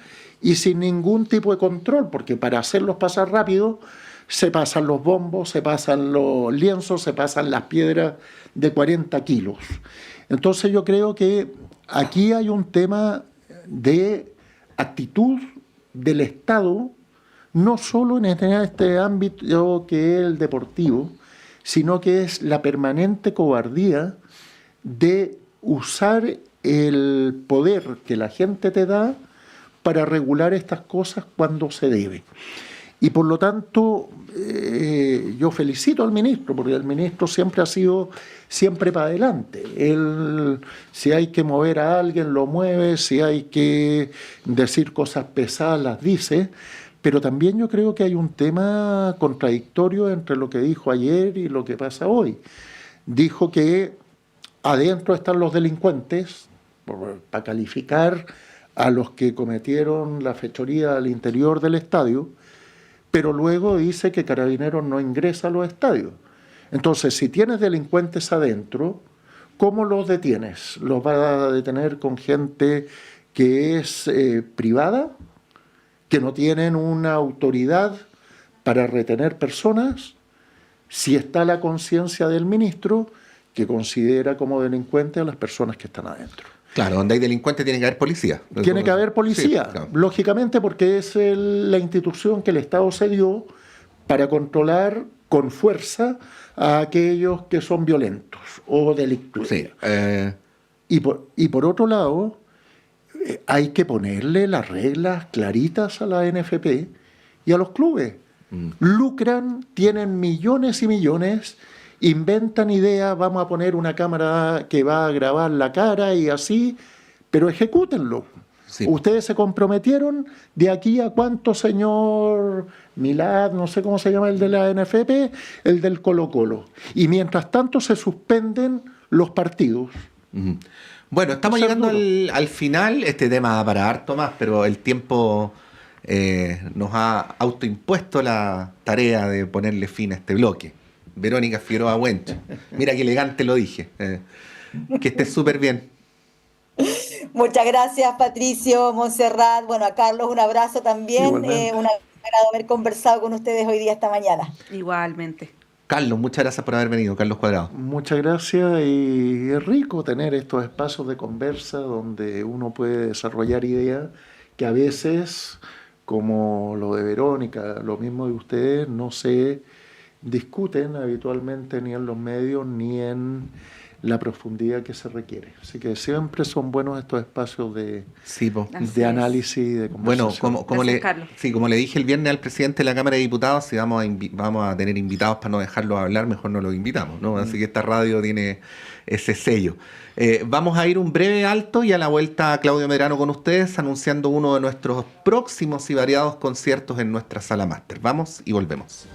y sin ningún tipo de control, porque para hacerlos pasar rápido se pasan los bombos, se pasan los lienzos, se pasan las piedras de 40 kilos. Entonces yo creo que aquí hay un tema de actitud del Estado, no solo en este ámbito que es el deportivo, sino que es la permanente cobardía de usar el poder que la gente te da para regular estas cosas cuando se debe. Y por lo tanto, yo felicito al ministro, porque el ministro siempre ha sido siempre para adelante. Él, si hay que mover a alguien, lo mueve, si hay que decir cosas pesadas, las dice, pero también yo creo que hay un tema contradictorio entre lo que dijo ayer y lo que pasa hoy. Dijo que adentro están los delincuentes, para calificar a los que cometieron la fechoría al interior del estadio, pero luego dice que Carabineros no ingresa a los estadios. Entonces, si tienes delincuentes adentro, ¿cómo los detienes? ¿Los vas a detener con gente que es privada, que no tienen una autoridad para retener personas? Si está la conciencia del ministro, que considera como delincuentes a las personas que están adentro. Claro, donde hay delincuentes tiene que haber policía. Tiene que haber policía, sí, claro. Lógicamente, porque es la institución que el Estado se dio para controlar con fuerza a aquellos que son violentos o delictivos. Sí, y por otro lado, hay que ponerle las reglas claritas a la NFP y a los clubes. Lucran, tienen millones y millones, inventan ideas, vamos a poner una cámara que va a grabar la cara y así, pero ejecútenlo. Sí. Ustedes se comprometieron de aquí a cuánto, señor Milad, no sé cómo se llama el de la NFP, el del Colo-Colo. Y mientras tanto se suspenden los partidos. Bueno, estamos llegando al final. Este tema da para harto más, pero el tiempo nos ha autoimpuesto la tarea de ponerle fin a este bloque. Verónica Figueroa Wench. Mira qué elegante lo dije. Que estés súper bien. Muchas gracias, Patricio, Montserrat. Bueno, a Carlos un abrazo también. Un agrado haber conversado con ustedes hoy día, esta mañana. Igualmente. Carlos, muchas gracias por haber venido. Carlos Cuadrado. Muchas gracias, y es rico tener estos espacios de conversa donde uno puede desarrollar ideas que a veces, como lo de Verónica, lo mismo de ustedes, no se discuten habitualmente ni en los medios ni en la profundidad que se requiere. Así que siempre son buenos estos espacios de análisis y de conversación. Bueno, como le dije el viernes al presidente de la Cámara de Diputados, si vamos a tener invitados para no dejarlos hablar, mejor no los invitamos, ¿no? Así que esta radio tiene ese sello. Vamos a ir un breve alto y a la vuelta Claudio Medrano con ustedes, anunciando uno de nuestros próximos y variados conciertos en nuestra sala máster. Vamos y volvemos.